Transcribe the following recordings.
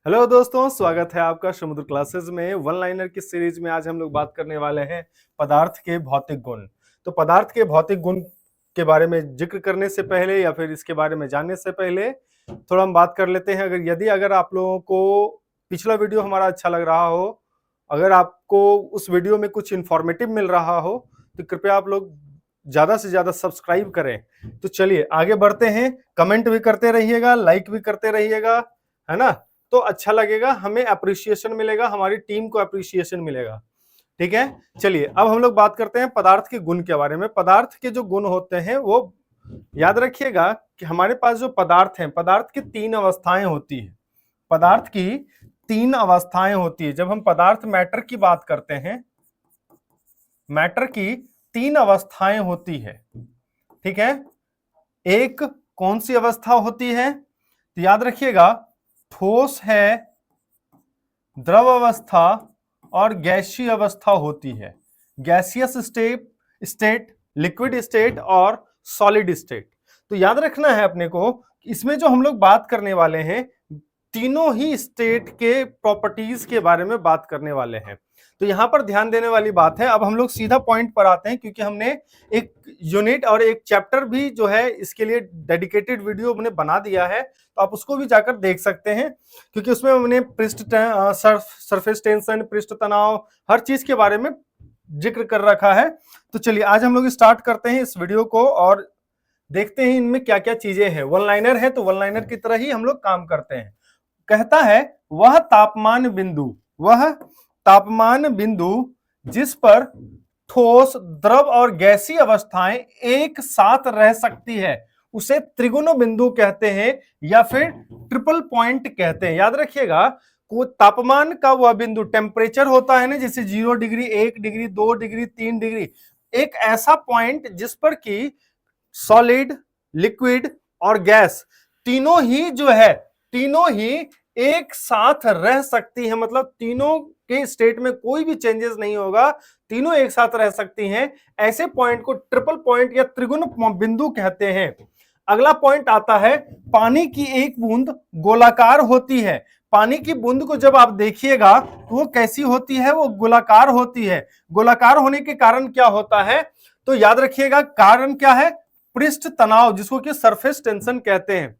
Hello दोस्तों, स्वागत है आपका समुद्र क्लासेस में। वन लाइनर की सीरीज में आज हम लोग बात करने वाले हैं पदार्थ के भौतिक गुण। तो पदार्थ के भौतिक गुण के बारे में जिक्र करने से पहले या फिर इसके बारे में जानने से पहले थोड़ा हम बात कर लेते हैं। अगर आप लोगों को पिछला वीडियो हमारा अच्छा लग रहा हो, अगर आपको उस वीडियो में कुछ इंफॉर्मेटिव मिल रहा हो, तो कृपया आप लोग ज्यादा से ज्यादा सब्सक्राइब करें। तो चलिए आगे बढ़ते हैं। कमेंट भी करते रहिएगा, लाइक भी करते रहिएगा, है ना। तो अच्छा लगेगा, हमें अप्रिसिएशन मिलेगा, हमारी टीम को अप्रिसिएशन मिलेगा। ठीक है, चलिए अब हम लोग बात करते हैं पदार्थ के गुण के बारे में। पदार्थ के जो गुण होते हैं वो याद रखिएगा कि हमारे पास जो पदार्थ हैं, पदार्थ की तीन अवस्थाएं होती है। पदार्थ की तीन अवस्थाएं होती है। जब हम पदार्थ मैटर की बात करते हैं, मैटर की तीन अवस्थाएं होती है। ठीक है, एक कौन सी अवस्था होती है? तो याद रखिएगा, ठोस है, द्रव अवस्था और गैसीय अवस्था होती है। गैसियस स्टेट, लिक्विड स्टेट और सॉलिड स्टेट। तो याद रखना है अपने को, इसमें जो हम लोग बात करने वाले हैं, तीनों ही स्टेट के प्रॉपर्टीज के बारे में बात करने वाले हैं। तो यहां पर ध्यान देने वाली बात है। अब हम लोग सीधा पॉइंट पर आते हैं, क्योंकि हमने एक यूनिट और एक चैप्टर भी जो है इसके लिए डेडिकेटेड वीडियो हमने बना दिया है, तो आप उसको भी जाकर देख सकते हैं, क्योंकि उसमें हमने सरफेस टेंशन, पृष्ठ तनाव, हर चीज के बारे में जिक्र कर रखा है। तो चलिए आज हम लोग स्टार्ट करते हैं इस वीडियो को और देखते हैं इनमें क्या क्या चीजें हैं। वन लाइनर है तो वन लाइनर की तरह ही हम लोग काम करते हैं। कहता है वह तापमान बिंदु जिस पर ठोस, द्रव और गैसीय अवस्थाएं एक साथ रह सकती है, उसे त्रिगुण बिंदु कहते हैं या फिर ट्रिपल पॉइंट कहते हैं। याद रखिएगा, को तापमान का वह बिंदु, टेम्परेचर होता है ना, जैसे 0 डिग्री, 1 डिग्री, 2 डिग्री, 3 डिग्री, एक ऐसा पॉइंट जिस पर कि सॉलिड, लिक्विड और गैस तीनों ही जो है, तीनों ही एक साथ रह सकती है। मतलब तीनों के स्टेट में कोई भी चेंजेस नहीं होगा, तीनों एक साथ रह सकती हैं। ऐसे पॉइंट को ट्रिपल पॉइंट या त्रिगुण बिंदु कहते हैं। अगला पॉइंट आता है, पानी की एक बूंद गोलाकार होती है। पानी की बूंद को जब आप देखिएगा तो वो कैसी होती है? वो गोलाकार होती है। गोलाकार होने के कारण क्या होता है? तो याद रखिएगा, कारण क्या है? पृष्ठ तनाव, जिसको कि सरफेस टेंशन कहते हैं।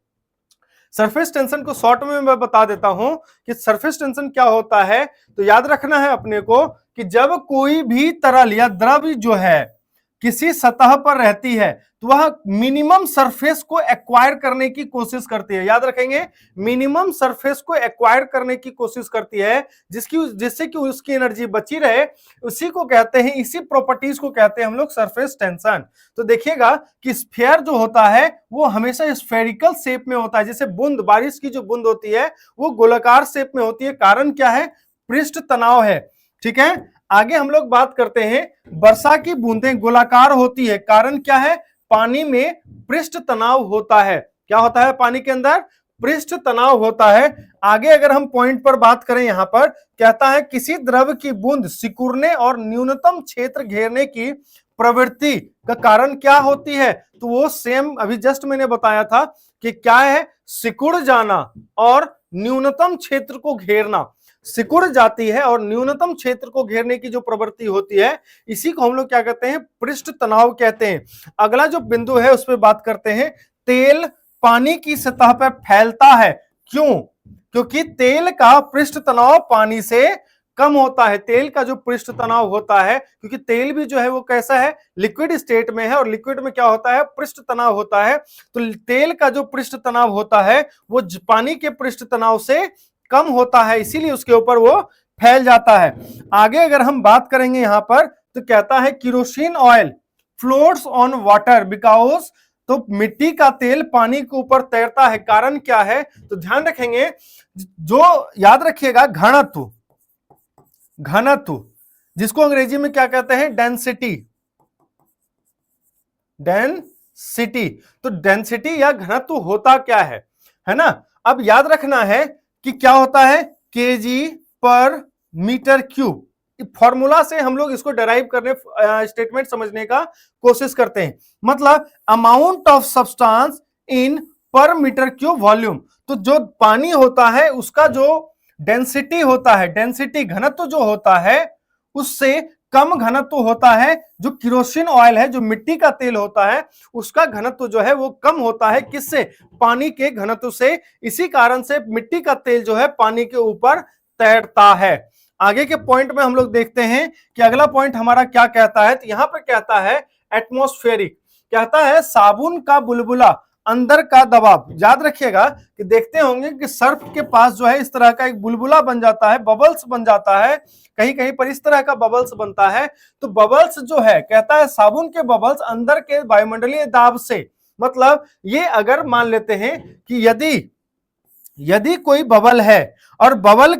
सरफेस टेंशन को शॉर्ट में मैं बता देता हूं कि सरफेस टेंशन क्या होता है। तो याद रखना है अपने को कि जब कोई भी तरल या द्रव जो है किसी सतह पर रहती है, तो वह मिनिमम सरफेस को एक्वायर करने की कोशिश करती है। याद रखेंगे, मिनिमम सरफेस को एक्वायर करने की कोशिश करती है, जिससे कि उसकी एनर्जी बची रहे। उसी को कहते हैं, इसी प्रॉपर्टीज को कहते हैं हम लोग सरफेस टेंशन। तो देखिएगा कि स्फीयर जो होता है वो हमेशा स्फेरिकल शेप में होता है। जैसे बूंद, बारिश की जो बूंद होती है वो गोलाकार शेप में होती है। कारण क्या है? पृष्ठ तनाव है। ठीक है, आगे हम लोग बात करते हैं, वर्षा की बूंदें गोलाकार होती है। कारण क्या है? पानी में पृष्ठ तनाव होता है। क्या होता है? पानी के अंदर पृष्ठ तनाव होता है। आगे अगर हम पॉइंट पर बात करें, यहां पर कहता है किसी द्रव की बूंद सिकुड़ने और न्यूनतम क्षेत्र घेरने की प्रवृत्ति का कारण क्या होती है? तो वो सेम अभी जस्ट मैंने बताया था कि क्या है? सिकुड़ जाना और न्यूनतम क्षेत्र को घेरना। सिकुड़ जाती है और न्यूनतम क्षेत्र को घेरने की जो प्रवृत्ति होती है, इसी को हम लोग क्या कहते हैं? पृष्ठ तनाव कहते हैं। अगला जो बिंदु है उस पर बात करते हैं, तेल पानी की सतह पर फैलता है। क्यों? क्योंकि तेल का पृष्ठ तनाव पानी से कम होता है। तेल का जो पृष्ठ तनाव होता है, क्योंकि तेल भी जो है वो कैसा है? लिक्विड स्टेट में है, और लिक्विड में क्या होता है? पृष्ठ तनाव होता है। तो तेल का जो पृष्ठ तनाव होता है वो पानी के पृष्ठ तनाव से कम होता है, इसीलिए उसके ऊपर वो फैल जाता है। आगे अगर हम बात करेंगे यहां पर, तो कहता है kerosene oil floats on water because, तो मिट्टी का तेल पानी के ऊपर तैरता है। कारण क्या है? तो ध्यान रखेंगे, जो याद रखिएगा, घनत्व, घनत्व जिसको अंग्रेजी में क्या कहते हैं? Density, density. तो डेंसिटी या घनत्व होता क्या है ना। अब याद रखना है कि क्या होता है? केजी पर मीटर क्यूब। फॉर्मूला से हम लोग इसको डेराइव करने, स्टेटमेंट समझने का कोशिश करते हैं। मतलब अमाउंट ऑफ सब्सटेंस इन पर मीटर क्यूब वॉल्यूम। तो जो पानी होता है उसका जो डेंसिटी होता है, डेंसिटी घनत्व जो होता है उससे कम घनत्व होता है जो किरोसिन ऑयल है, जो मिट्टी का तेल होता है उसका घनत्व जो है वो कम होता है। किससे? पानी के घनत्व से। इसी कारण से मिट्टी का तेल जो है पानी के ऊपर तैरता है। आगे के पॉइंट में हम लोग देखते हैं कि अगला पॉइंट हमारा क्या कहता है। तो यहां पर कहता है एटमॉस्फेरिक, कहता है साबुन का बुलबुला अंदर का दबाव। याद रखिएगा कि देखते होंगे कि सर्फ के पास जो है इस तरह का एक बुलबुला बन जाता है, बबल्स बन जाता है, कहीं कहीं पर इस तरह का बबल्स बनता है। तो बबल्स जो है, कहता है साबुन के बबल्स अंदर के वायुमंडलीय दाब से, मतलब ये अगर मान लेते हैं कि यदि कोई बबल है और बबल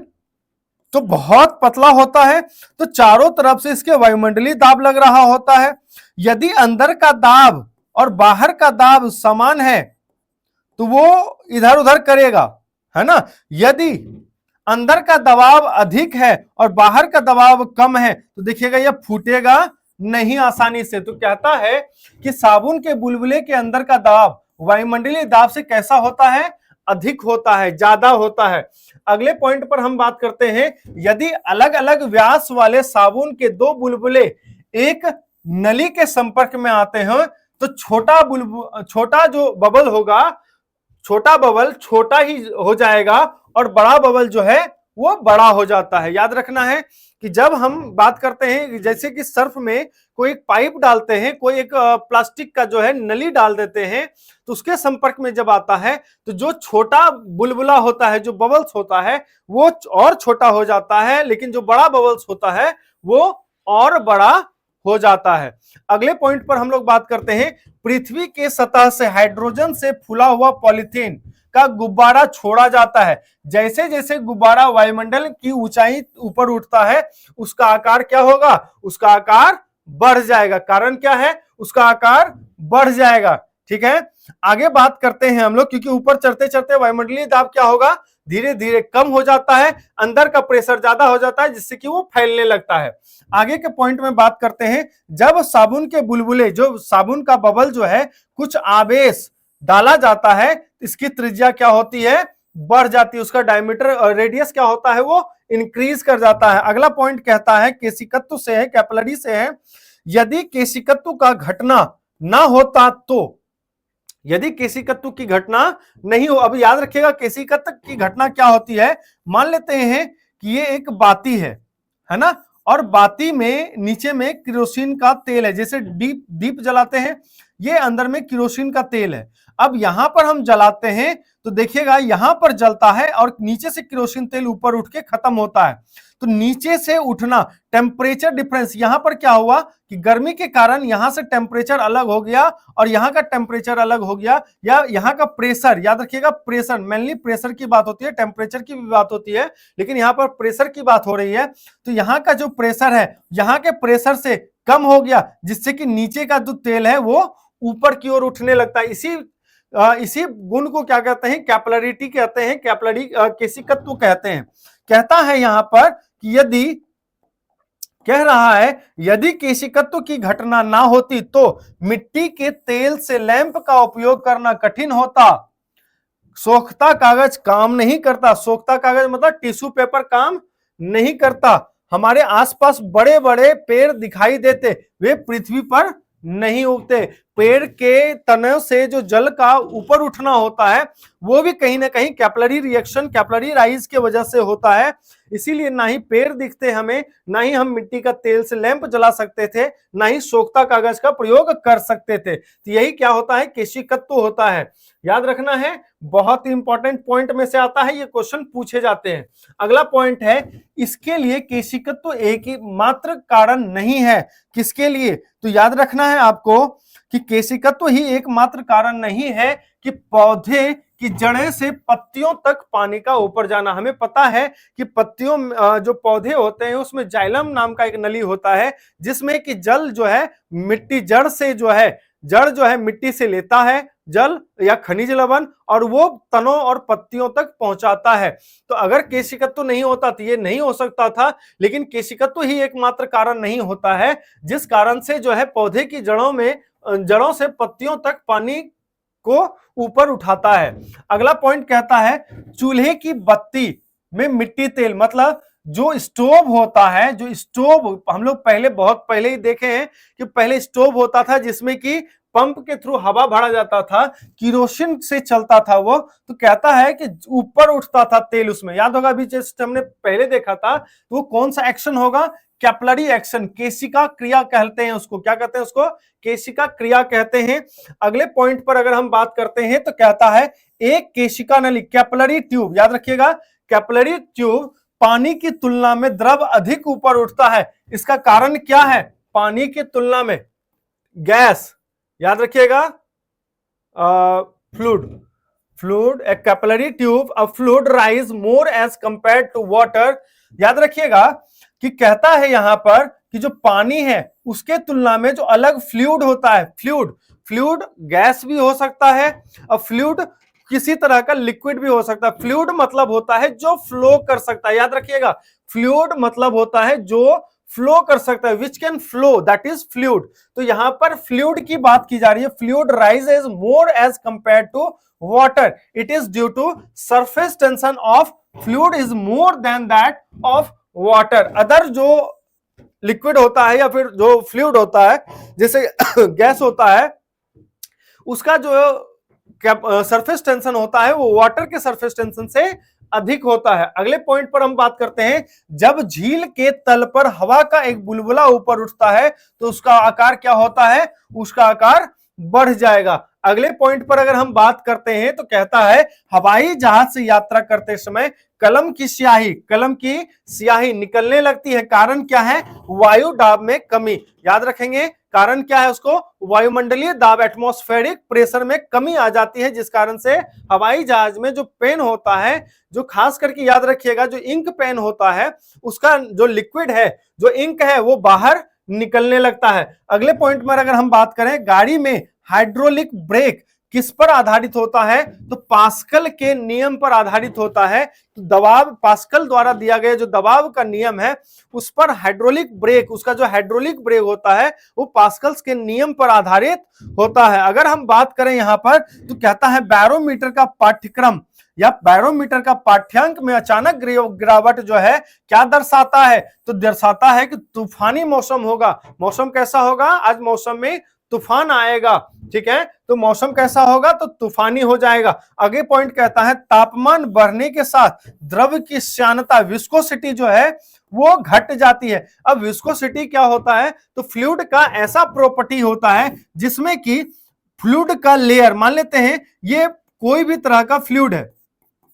तो बहुत पतला होता है तो चारों तरफ से इसके वायुमंडलीय दाब लग रहा होता है। यदि अंदर का दाब और बाहर का दाब समान है तो वो इधर उधर करेगा, है ना। यदि अंदर का दबाव अधिक है और बाहर का दबाव कम है तो देखिएगा यह फूटेगा नहीं आसानी से। तो कहता है कि साबुन के बुलबुले के अंदर का दाब वायुमंडलीय दाब से कैसा होता है? अधिक होता है, ज्यादा होता है। अगले पॉइंट पर हम बात करते हैं, यदि अलग अलग व्यास वाले साबुन के दो बुलबुले एक नली के संपर्क में आते हैं तो छोटा जो बबल होगा, छोटा बबल छोटा ही हो जाएगा और बड़ा बबल जो है वो बड़ा हो जाता है। याद रखना है कि जब हम बात करते हैं जैसे कि सर्फ में कोई एक पाइप डालते हैं, कोई एक प्लास्टिक का जो है नली डाल देते हैं, तो उसके संपर्क में जब आता है तो जो छोटा बुलबुला होता है, जो बबल्स होता है वो और छोटा हो जाता है, लेकिन जो बड़ा बबल्स होता है वो और बड़ा हो जाता है। अगले पॉइंट पर हम लोग बात करते हैं, पृथ्वी के सतह से हाइड्रोजन से फूला हुआ पॉलीथीन का गुब्बारा छोड़ा जाता है। जैसे जैसे गुब्बारा वायुमंडल की ऊंचाई ऊपर उठता है उसका आकार क्या होगा? उसका आकार बढ़ जाएगा। कारण क्या है? उसका आकार बढ़ जाएगा। ठीक है, आगे बात करते हैं हम लोग, क्योंकि ऊपर चढ़ते चढ़ते वायुमंडलीय दाब क्या होगा? धीरे धीरे कम हो जाता है, अंदर का प्रेशर ज्यादा हो जाता है जिससे कि वो फैलने लगता है। आगे के पॉइंट में बात करते हैं, जब साबुन के बुलबुले, जो साबुन का बबल जो है कुछ आवेश डाला जाता है, इसकी त्रिज्या क्या होती है? बढ़ जाती है। उसका डायमीटर और रेडियस क्या होता है? वो इंक्रीज कर जाता है। अगला पॉइंट कहता है केशिकत्व से है, कैपिलरी से है, यदि केशिकत्व का घटना ना होता तो, यदि केशिकत्व की घटना नहीं हो। अब याद रखिएगा केशिकत्व की घटना क्या होती है। मान लेते हैं कि ये एक बाती है ना, और बाती में नीचे में किरोसिन का तेल है, जैसे दीप जलाते हैं, ये अंदर में किरोसिन का तेल है। अब यहां पर हम जलाते हैं तो देखिएगा यहां पर जलता है और नीचे से किरोसिन तेल ऊपर उठ के खत्म होता है। तो नीचे से उठना, टेम्परेचर डिफरेंस, यहां पर क्या हुआ कि गर्मी के कारण यहां से टेम्परेचर अलग हो गया और यहां का टेम्परेचर अलग हो गया, या यहां का प्रेशर, याद रखिएगा प्रेशर, मेनली प्रेशर की बात होती है, टेम्परेचर की भी बात होती है, लेकिन यहां पर प्रेशर की बात हो रही है। तो यहां का जो प्रेशर है यहां के प्रेशर से कम हो गया, जिससे कि नीचे का जो तेल है वो ऊपर की ओर उठने लगता है। इसी गुण को क्या कहते हैं? कैपिलरिटी कहते हैं, कैपिलरी केशिकत्व कहते हैं। कहता है यहां पर कि यदि, कह रहा है यदि केशिकत्व की घटना ना होती तो मिट्टी के तेल से लैंप का उपयोग करना कठिन होता, सोखता कागज काम नहीं करता। सोखता कागज मतलब टिश्यू पेपर काम नहीं करता। हमारे आसपास बड़े बड़े पेड़ दिखाई देते, वे पृथ्वी पर नहीं उगते। पेड़ के तने से जो जल का ऊपर उठना होता है वो भी कहीं ना कहीं कैपिलरी रिएक्शन, कैपिलरी राइज के वजह से होता है। इसीलिए ना ही पेड़ दिखते हमें, ना ही हम मिट्टी का तेल से लैंप जला सकते थे, ना ही सोखता कागज का प्रयोग कर सकते थे। तो यही क्या होता है? केशिकत्व होता है। याद रखना है, बहुत ही इंपॉर्टेंट पॉइंट में से आता है, ये क्वेश्चन पूछे जाते हैं। अगला पॉइंट है, इसके लिए केशिकत्व एक ही मात्र कारण नहीं है। किसके लिए? तो याद रखना है आपको कि केशिकत्व ही एकमात्र कारण नहीं है कि पौधे की जड़ें से पत्तियों तक पानी का ऊपर जाना। हमें पता है कि पत्तियों, जो पौधे होते हैं उसमें जाइलम नाम का एक नली होता है, जिसमें कि जल जो है मिट्टी, जड़ से जो है, जड़ जो है मिट्टी से लेता है जल या खनिज लवण, और वो तनों और पत्तियों तक पहुंचाता है। तो अगर केशिकत्व नहीं होता तो ये नहीं हो सकता था, लेकिन केशिकत्व ही एकमात्र कारण नहीं होता है जिस कारण से जो है पौधे की जड़ों से पत्तियों तक पानी को ऊपर उठाता है। अगला पॉइंट कहता है चूल्हे की बत्ती में मिट्टी तेल, मतलब जो स्टोव होता है, जो स्टोव हम लोग पहले बहुत पहले ही देखे हैं कि पहले स्टोव होता था जिसमें कि पंप के थ्रू हवा भरा जाता था, किरोसिन से चलता था वो, तो कहता है कि ऊपर उठता था तेल उसमें। याद होगा अभी जस्ट हमने पहले देखा था, तो वो कौन सा एक्शन होगा, कैपिलरी एक्शन, केशिका क्रिया कहते हैं उसको। क्या कहते हैं उसको, केशिका क्रिया कहते हैं। अगले पॉइंट पर अगर हम बात करते हैं तो कहता है एक केशिका नली, कैपिलरी ट्यूब, याद रखिएगा कैपिलरी ट्यूब पानी की तुलना में द्रव अधिक ऊपर उठता है। इसका कारण क्या है, पानी की तुलना में गैस, याद रखिएगा fluid a capillary tube a fluid rise more as compare to water. याद रखिएगा कि कहता है यहां पर कि जो पानी है उसके तुलना में जो अलग फ्लूइड होता है, फ्लूइड गैस भी हो सकता है और फ्लूइड किसी तरह का लिक्विड भी हो सकता है। फ्लूइड मतलब होता है जो फ्लो कर सकता है, याद रखिएगा फ्लूइड मतलब होता है जो फ्लो कर सकता है, which can flow, that is fluid. तो यहां पर फ्लूइड की बात की जा रही है। Fluid rises more as compare to water, it is due to surface tension of fluid is more than that of water. Other जो लिक्विड होता है या फिर जो फ्लूइड होता है जैसे गैस होता है, उसका जो सरफेस टेंशन होता है वो वाटर के सरफेस टेंशन से अधिक होता है। अगले पॉइंट पर हम बात करते हैं, जब झील के तल पर हवा का एक बुलबुला ऊपर उठता है तो उसका आकार क्या होता है, उसका आकार बढ़ जाएगा। अगले पॉइंट पर अगर हम बात करते हैं तो कहता है हवाई जहाज से यात्रा करते समय कलम की स्याही निकलने लगती है। कारण क्या है, वायु दाब में कमी। याद रखेंगे कारण क्या है उसको, वायुमंडलीय दाब, एटमॉस्फेरिक प्रेशर में कमी आ जाती है, जिस कारण से हवाई जहाज में जो पेन होता है, जो खास करके याद रखिएगा जो इंक पेन होता है, उसका जो लिक्विड है, जो इंक है वो बाहर निकलने लगता है। अगले पॉइंट में अगर हम बात करें, गाड़ी में हाइड्रोलिक ब्रेक किस पर आधारित होता है, तो पास्कल के नियम पर आधारित होता है। तो दबाव, पास्कल द्वारा दिया गया जो दबाव का नियम है उस पर हाइड्रोलिक ब्रेक, उसका जो हाइड्रोलिक ब्रेक होता है वो पास्कल्स के नियम पर आधारित होता है। अगर हम बात करें यहां पर तो कहता है बैरोमीटर का पाठ्यक्रम या बैरोमीटर का पाठ्यांक में अचानक गिरावट जो है क्या दर्शाता है, तो दर्शाता है कि तूफानी मौसम होगा। मौसम कैसा होगा, आज मौसम में तूफान आएगा, ठीक है, तो मौसम कैसा होगा, तो तूफानी हो जाएगा। आगे पॉइंट कहता है तापमान बढ़ने के साथ द्रव की श्यानता, विस्कोसिटी जो है वो घट जाती है। अब विस्कोसिटी क्या होता है, तो फ्लूइड का ऐसा प्रॉपर्टी होता है जिसमें कि फ्लूइड का लेयर, मान लेते हैं ये कोई भी तरह का फ्लूइड है,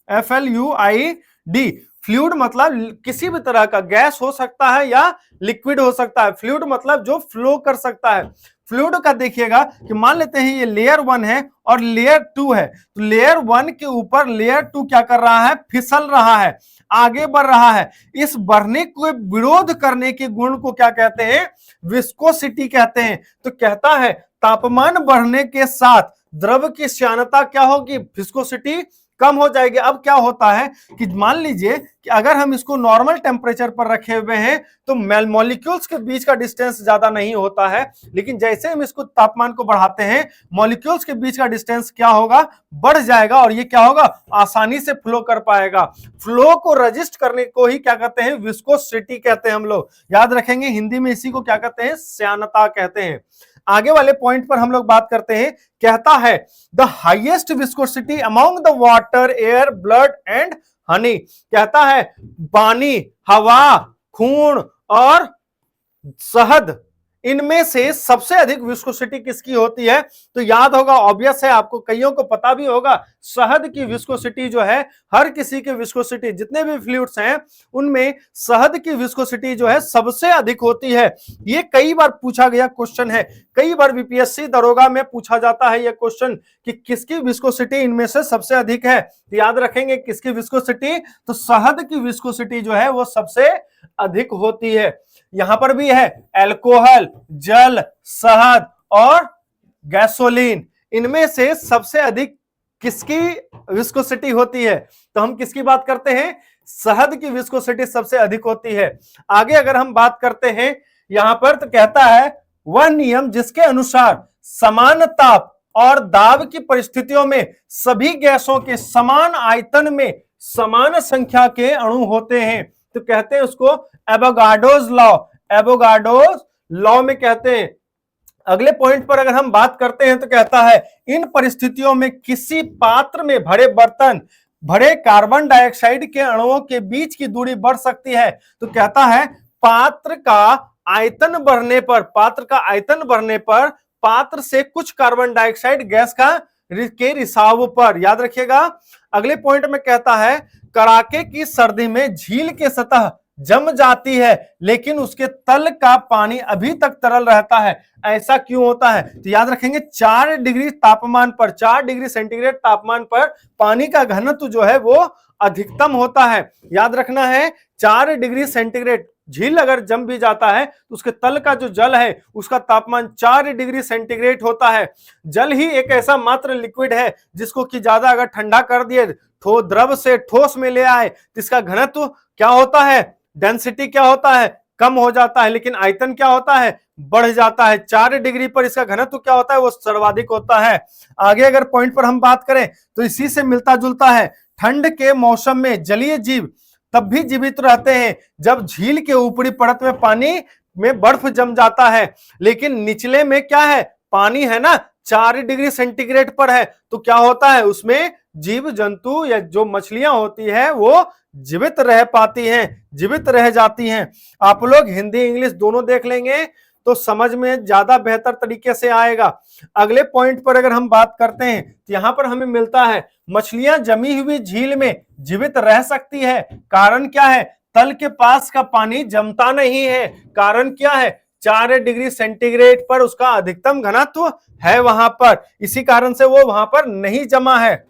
FLUID, फ्लूइड मतलब किसी भी तरह का गैस हो सकता है या लिक्विड हो सकता है। फ्लूइड मतलब जो फ्लो कर सकता है। फ्लूइड का देखिएगा कि मान लेते हैं ये लेयर 1 है और लेयर 2 है, तो लेयर 1 के ऊपर लेयर 2 क्या कर रहा है, फिसल रहा है, आगे बढ़ रहा है। इस बढ़ने को विरोध करने के गुण को क्या कहते हैं, विस्कोसिटी कहते हैं। तो कहता है तापमान बढ़ने के साथ द्रव की श्यानता क्या होगी, विस्कोसिटी कम हो जाएगी। अब क्या होता है कि मान लीजिए कि अगर हम इसको नॉर्मल टेम्परेचर पर रखे हुए हैं तो मॉलिक्यूल्स के बीच का डिस्टेंस ज्यादा नहीं होता है, लेकिन जैसे हम इसको तापमान को बढ़ाते हैं मॉलिक्यूल्स के बीच का डिस्टेंस क्या होगा, बढ़ जाएगा, और ये क्या होगा, आसानी से फ्लो कर पाएगा। फ्लो को रजिस्ट करने को ही क्या कहते हैं, विस्कोसिटी कहते हैं हम लोग। याद रखेंगे हिंदी में इसी को क्या कहते हैं, श्यानता कहते हैं। आगे वाले पॉइंट पर हम लोग बात करते हैं, कहता है the highest viscosity among the water, air, blood and honey. कहता है पानी, हवा, खून और शहद, इनमें से सबसे अधिक विस्कोसिटी किसकी होती है, तो याद होगा, ऑब्वियस है, आपको कईयों को पता भी होगा, शहद की विस्कोसिटी जो है, हर किसी की विस्कोसिटी, जितने भी फ्लूइड्स हैं उनमें शहद की विस्कोसिटी जो है सबसे अधिक होती है। ये कई बार पूछा गया क्वेश्चन है, कई बार बीपीएससी दरोगा में पूछा जाता है यह क्वेश्चन कि किसकी विस्कोसिटी इनमें से सबसे अधिक है। तो याद रखेंगे किसकी विस्कोसिटी, तो शहद की विस्कोसिटी जो है वो सबसे अधिक होती है। यहां पर भी है अल्कोहल, जल, शहद और गैसोलीन, इनमें से सबसे अधिक किसकी विस्कोसिटी होती है, तो हम किसकी बात करते हैं, शहद की विस्कोसिटी सबसे अधिक होती है। आगे अगर हम बात करते हैं यहां पर तो कहता है वह नियम जिसके अनुसार समान ताप और दाब की परिस्थितियों में सभी गैसों के समान आयतन में समान संख्या के अणु होते हैं, तो कहते हैं उसको एवोगाड्रोस लॉ। एवोगाड्रोस लॉ में कहते हैं। अगले पॉइंट पर अगर हम बात करते हैं तो कहता है इन परिस्थितियों में किसी पात्र में भरे बर्तन भरे कार्बन डाइऑक्साइड के अणुओं के बीच की दूरी बढ़ सकती है। तो कहता है पात्र का आयतन बढ़ने पर पात्र से कुछ कार्बन डाइऑक्साइड गैस के रिसाव पर, याद रखिएगा। अगले पॉइंट में कहता है कड़ाके की सर्दी में झील के सतह जम जाती है लेकिन उसके तल का पानी अभी तक तरल रहता है, ऐसा क्यों होता है? तो याद रखेंगे 4 डिग्री सेंटीग्रेड तापमान पर पानी का घनत्व जो है वो अधिकतम होता है। याद रखना है 4 डिग्री सेंटीग्रेड, झील अगर जम भी जाता है तो उसके तल का जो जल है उसका तापमान 4 डिग्री सेंटीग्रेड होता है। जल ही एक ऐसा मात्र लिक्विड है जिसको कि ज्यादा अगर ठंडा कर दिए, द्रव से ठोस में ले आए तो इसका घनत्व क्या होता है, डेंसिटी क्या होता है, कम हो जाता है, लेकिन आयतन क्या होता है, बढ़ जाता है। 4 डिग्री पर इसका घनत्व क्या होता है, वो सर्वाधिक होता है। आगे अगर पॉइंट पर हम बात करें तो इसी से मिलता जुलता है, ठंड के मौसम में जलीय जीव तब भी जीवित रहते हैं जब झील के ऊपरी परत में पानी में बर्फ जम जाता है, लेकिन निचले में क्या है, पानी है ना, 4 डिग्री सेंटीग्रेड पर है, तो क्या होता है, उसमें जीव जंतु या जो मछलियां होती है वो जीवित रह पाती हैं, जीवित रह जाती हैं। आप लोग हिंदी इंग्लिश दोनों देख लेंगे तो समझ में ज्यादा बेहतर तरीके से आएगा। अगले पॉइंट पर अगर हम बात करते हैं तो यहां पर हमें मिलता है मछलियां जमी हुई झील में जीवित रह सकती है, कारण क्या है, तल के पास का पानी जमता नहीं है, कारण क्या है, 4 डिग्री सेंटीग्रेड पर उसका अधिकतम घनत्व है वहां पर, इसी कारण से वो वहां पर नहीं जमा है।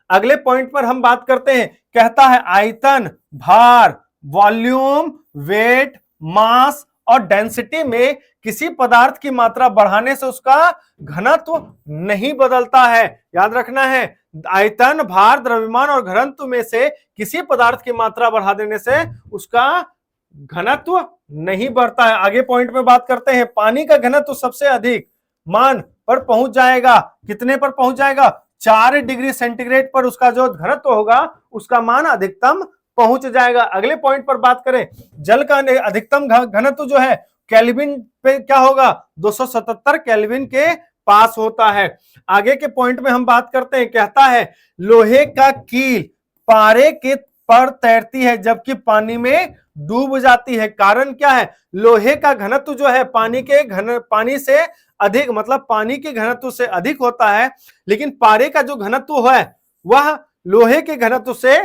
अगले पॉइंट पर हम बात करते हैं, कहता है आयतन, भार, वॉल्यूम, वेट, मास और डेंसिटी में किसी पदार्थ की मात्रा बढ़ाने से उसका घनत्व नहीं बदलता है। याद रखना है, आयतन, भार, द्रव्यमान और घनत्व में से किसी पदार्थ की मात्रा बढ़ा देने से उसका घनत्व नहीं बढ़ता है। आगे पॉइंट में बात करते हैं, पानी का घनत्व सबसे अधिक मान पर पहुंच जाएगा, कितने पर पहुंच जाएगा, 4 डिग्री सेंटीग्रेड पर उसका जो घनत्व होगा उसका मान अधिकतम पहुंच जाएगा। अगले पॉइंट पर बात करें, जल का अधिकतम घनत्व जो है केल्विन पे क्या होगा, 277 केल्विन के पास होता है। आगे के पॉइंट में हम बात करते हैं, कहता है लोहे का कील पारे के पर तैरती है जबकि पानी में डूब जाती है, कारण क्या है, लोहे का घनत्व जो है पानी से अधिक, मतलब पानी के घनत्व से अधिक होता है, लेकिन पारे का जो घनत्व है वह लोहे के घनत्व से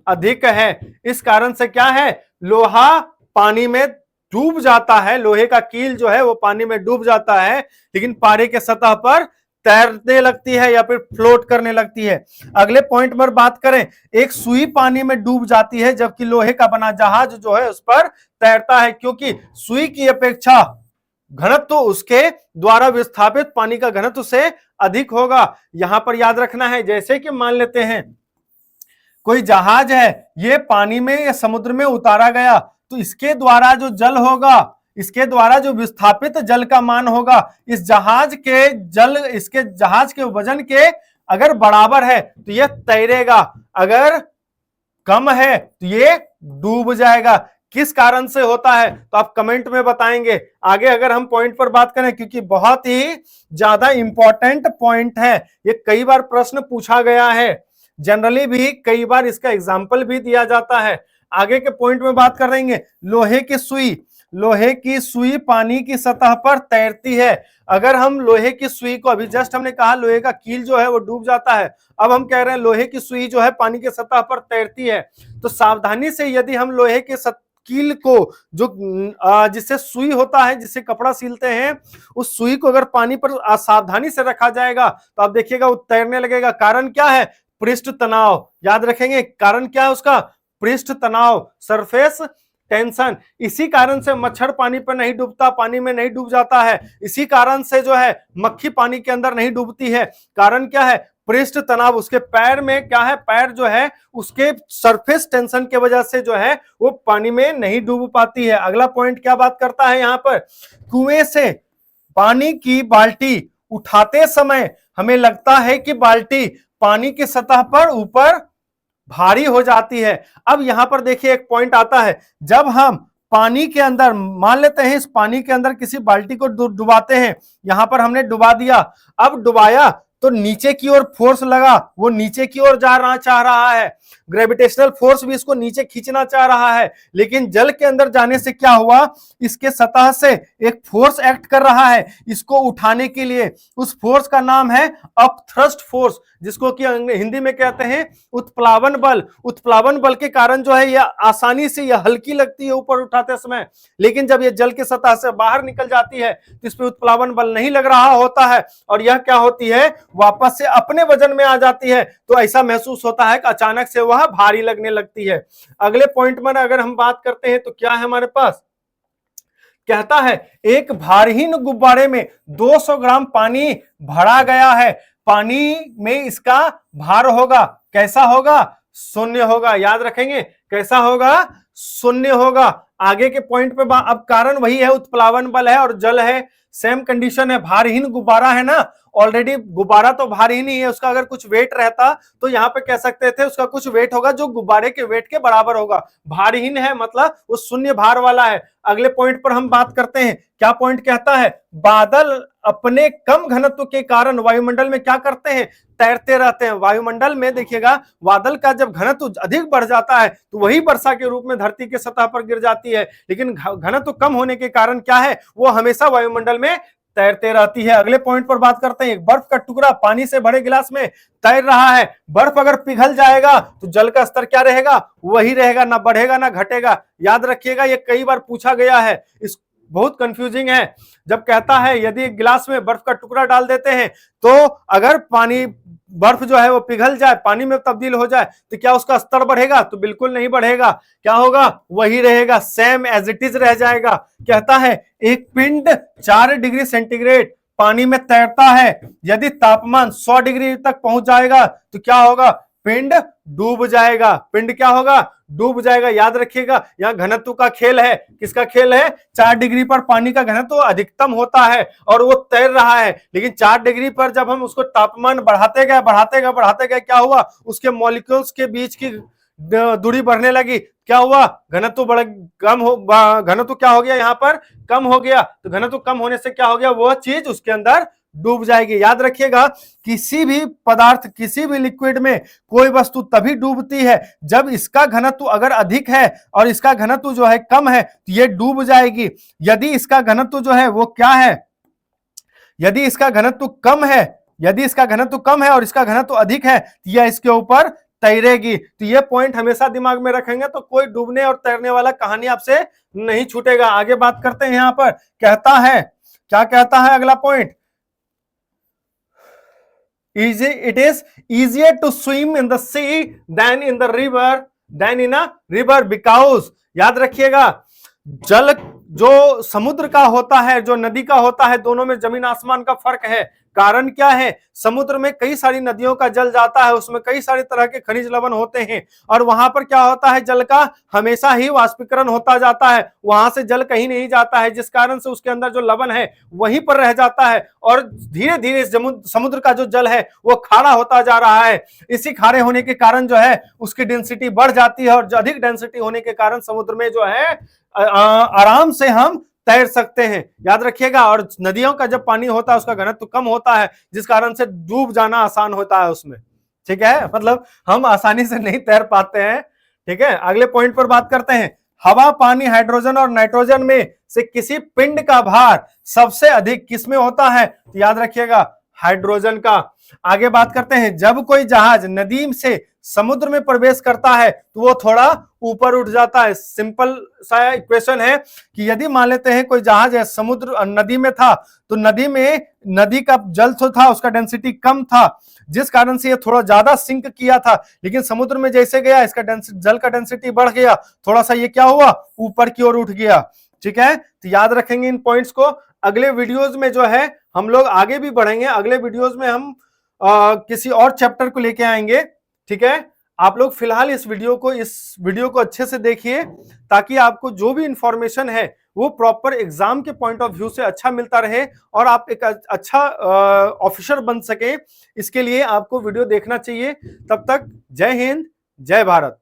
अधिक है। इस कारण से क्या है, लोहा पानी में डूब जाता है, लोहे का कील जो है वो पानी में डूब जाता है, लेकिन पारे के सतह पर तैरने लगती है या फिर फ्लोट करने लगती है। अगले पॉइंट पर बात करें, एक सुई पानी में डूब जाती है जबकि लोहे का बना जहाज जो है उस पर तैरता है, क्योंकि सुई की अपेक्षा घनत्व उसके द्वारा विस्थापित पानी का घनत्व से अधिक होगा। यहां पर याद रखना है, जैसे कि मान लेते हैं कोई जहाज है, ये पानी में या समुद्र में उतारा गया, तो इसके द्वारा जो जल होगा, इसके द्वारा जो विस्थापित जल का मान होगा, इस जहाज के जल, इसके जहाज के वजन के अगर बराबर है तो ये तैरेगा, अगर कम है तो ये डूब जाएगा। किस कारण से होता है तो आप कमेंट में बताएंगे। आगे अगर हम पॉइंट पर बात करें, क्योंकि बहुत ही ज्यादा इंपॉर्टेंट पॉइंट है, ये कई बार प्रश्न पूछा गया है, जनरली भी कई बार इसका एग्जाम्पल भी दिया जाता है। आगे के पॉइंट में बात करेंगे, लोहे की सुई पानी की सतह पर तैरती है। अगर हम लोहे की सुई को, अभी जस्ट हमने कहा लोहे का कील जो है वो डूब जाता है, अब हम कह रहे हैं लोहे की सुई जो है पानी की सतह पर तैरती है, तो सावधानी से यदि हम लोहे के कील को, जो जिससे सुई होता है, जिससे कपड़ा सीलते हैं, उस सुई को अगर पानी पर सावधानी से रखा जाएगा तो आप देखिएगा वो तैरने लगेगा। कारण क्या है, पृष्ठ तनाव। याद रखेंगे कारण क्या है उसका, पृष्ठ तनाव, सरफेस टेंशन। इसी कारण से मच्छर पानी पर नहीं डूबता, पानी में नहीं डूब जाता है। इसी कारण से जो है मक्खी पानी के अंदर नहीं डूबती है, कारण क्या है, पृष्ठ तनाव। उसके पैर में क्या है, पैर जो है उसके सरफेस टेंशन के वजह से जो है वो पानी में नहीं डूब पाती है। अगला पॉइंट क्या बात करता है यहाँ पर, कुएं से पानी की बाल्टी उठाते समय हमें लगता है कि बाल्टी पानी की सतह पर ऊपर भारी हो जाती है। अब यहां पर देखिए एक पॉइंट आता है, जब हम पानी के अंदर मान लेते हैं, इस पानी के अंदर किसी बाल्टी को डुबाते हैं, यहां पर हमने डुबा दिया, अब डुबाया तो नीचे की ओर फोर्स लगा, वो नीचे की ओर जाना चाह रहा है, ग्रेविटेशनल फोर्स भी इसको नीचे खींचना चाह रहा है, लेकिन जल के अंदर जाने से क्या हुआ, इसके सतह से एक फोर्स एक्ट कर रहा है इसको उठाने के लिए। उस फोर्स का नाम है अपथ्रस्ट फोर्स, जिसको कि हिंदी में कहते हैं उत्प्लावन बल। उत्प्लावन बल के कारण जो है यह आसानी से यह हल्की लगती है ऊपर उठाते समय, लेकिन जब यह जल के सतह से बाहर निकल जाती है तो इस पर उत्प्लावन बल नहीं लग रहा होता है और यह क्या होती है, वापस से अपने वजन में आ जाती है। तो ऐसा महसूस होता है कि अचानक से वह भारी लगने लगती है। अगले पॉइंट में अगर हम बात करते हैं तो क्या है हमारे पास, कहता है एक भारहीन गुब्बारे में 200 ग्राम पानी भरा गया है, पानी में इसका भार होगा, कैसा होगा, शून्य होगा। याद रखेंगे कैसा होगा, शून्य होगा। आगे के पॉइंट पे अब कारण वही है, उत्प्लावन बल है और जल है, सेम कंडीशन है। भारहीन गुब्बारा है ना, ऑलरेडी गुब्बारा तो भारहीन ही है, उसका अगर कुछ वेट रहता तो यहां पे कह सकते थे उसका कुछ वेट होगा जो गुब्बारे के वेट के बराबर होगा। भारहीन है मतलब वो शून्य भार वाला है। अगले पॉइंट पर हम बात करते हैं, क्या पॉइंट कहता है, बादल अपने कम घनत्व के कारण वायुमंडल में क्या करते हैं, तैरते रहते हैं। वायुमंडल में देखिएगा बादल का जब घनत्व अधिक बढ़ जाता है तो वही वर्षा के रूप में धरती के सतह पर गिर जाती है, लेकिन घनत्व कम होने के कारण क्या है, वो हमेशा वायुमंडल में तैरते रहती है। अगले पॉइंट पर बात करते हैं, एक बर्फ का टुकड़ा पानी से भरे गिलास में तैर रहा है। बर्फ अगर पिघल जाएगा तो जल का स्तर क्या रहेगा, वही रहेगा, ना बढ़ेगा ना घटेगा। याद रखिएगा ये कई बार पूछा गया है, इस बहुत कंफ्यूजिंग है। जब कहता है यदि गिलास में बर्फ का टुकड़ा डाल देते हैं तो अगर पानी बर्फ जो है वो पिघल जाए, पानी में तब्दील हो जाए तो क्या उसका स्तर बढ़ेगा, तो बिल्कुल नहीं बढ़ेगा। क्या होगा, वही रहेगा, सेम एज इट इज रह जाएगा। कहता है एक पिंड 4 डिग्री सेंटीग्रेड पानी में तैरता है, यदि तापमान 100 डिग्री तक पहुंच जाएगा तो क्या होगा, पिंड डूब जाएगा। पिंड क्या होगा, डूब जाएगा। याद रखिएगा यहां घनत्व का खेल है, किसका खेल है, 4 डिग्री पर पानी का घनत्व अधिकतम होता है और वो तैर रहा है, लेकिन 4 डिग्री पर जब हम उसको तापमान बढ़ाते गए क्या हुआ, उसके मॉलिक्यूल्स के बीच की दूरी बढ़ने लगी, क्या हुआ, घनत्व घनत्व क्या हो गया, यहां पर कम हो गया। तो घनत्व कम होने से क्या हो गया, वह चीज उसके अंदर डूब जाएगी। याद रखिएगा किसी भी पदार्थ, किसी भी लिक्विड में कोई वस्तु तभी डूबती है जब इसका घनत्व अगर अधिक है और इसका घनत्व जो है कम है तो ये डूब जाएगी। यदि इसका घनत्व जो है वो क्या है, यदि इसका घनत्व कम है, और इसका घनत्व अधिक है तो यह इसके ऊपर तैरेगी। तो ये पॉइंट हमेशा दिमाग में रखेंगे तो कोई डूबने और तैरने वाला कहानी आपसे नहीं छूटेगा। आगे बात करते हैं, यहां पर कहता है, क्या कहता है अगला point, it is easier to swim in the sea than in a river because, याद रखिएगा जल जो समुद्र का होता है, जो नदी का होता है, दोनों में जमीन आसमान का फर्क है। कारण क्या है, समुद्र में कई सारी नदियों का जल जाता है, उसमें कई सारे तरह के खनिज लवण होते हैं और वहां पर क्या होता है, जल का हमेशा ही वाष्पीकरण होता जाता है, वहां से जल कहीं नहीं जाता है, जिस कारण से उसके अंदर जो लवण है वहीं पर रह जाता है और धीरे धीरे समुद्र का जो जल है वो खारा होता जा रहा है। इसी खारे होने के कारण जो है उसकी डेंसिटी बढ़ जाती है और अधिक डेंसिटी होने के कारण समुद्र में जो है आराम से हम तैर सकते हैं। याद रखिएगा, और नदियों का जब पानी होता है उसका घनत्व कम होता है, जिस कारण से डूब जाना आसान होता है उसमें। ठीक है, मतलब हम आसानी से नहीं तैर पाते हैं। ठीक है, अगले पॉइंट पर बात करते हैं, हवा, पानी, हाइड्रोजन और नाइट्रोजन में से किसी पिंड का भार सबसे अधिक किसमें होता है, तो याद रखिएगा हाइड्रोजन का। आगे बात करते हैं, जब कोई जहाज नदी से समुद्र में प्रवेश करता है तो वो थोड़ा ऊपर उठ जाता है। सिंपल सा इक्वेशन है कि यदि मान लेते हैं कोई जहाज है समुद्र नदी में था, तो नदी का जल तो था, उसका डेंसिटी कम था, जिस कारण से ये थोड़ा ज्यादा सिंक किया था, लेकिन समुद्र में जैसे गया इसका जल का डेंसिटी बढ़ गया, थोड़ा सा ये क्या हुआ, ऊपर की ओर उठ गया। ठीक है, तो याद रखेंगे इन पॉइंट्स को। अगले वीडियोज में जो है हम लोग आगे भी बढ़ेंगे, अगले वीडियोज में हम किसी और चैप्टर को लेके आएंगे। ठीक है, आप लोग फिलहाल इस वीडियो को अच्छे से देखिए ताकि आपको जो भी इंफॉर्मेशन है वो प्रॉपर एग्जाम के पॉइंट ऑफ व्यू से अच्छा मिलता रहे और आप एक अच्छा ऑफिसर बन सके, इसके लिए आपको वीडियो देखना चाहिए। तब तक जय हिंद, जय भारत।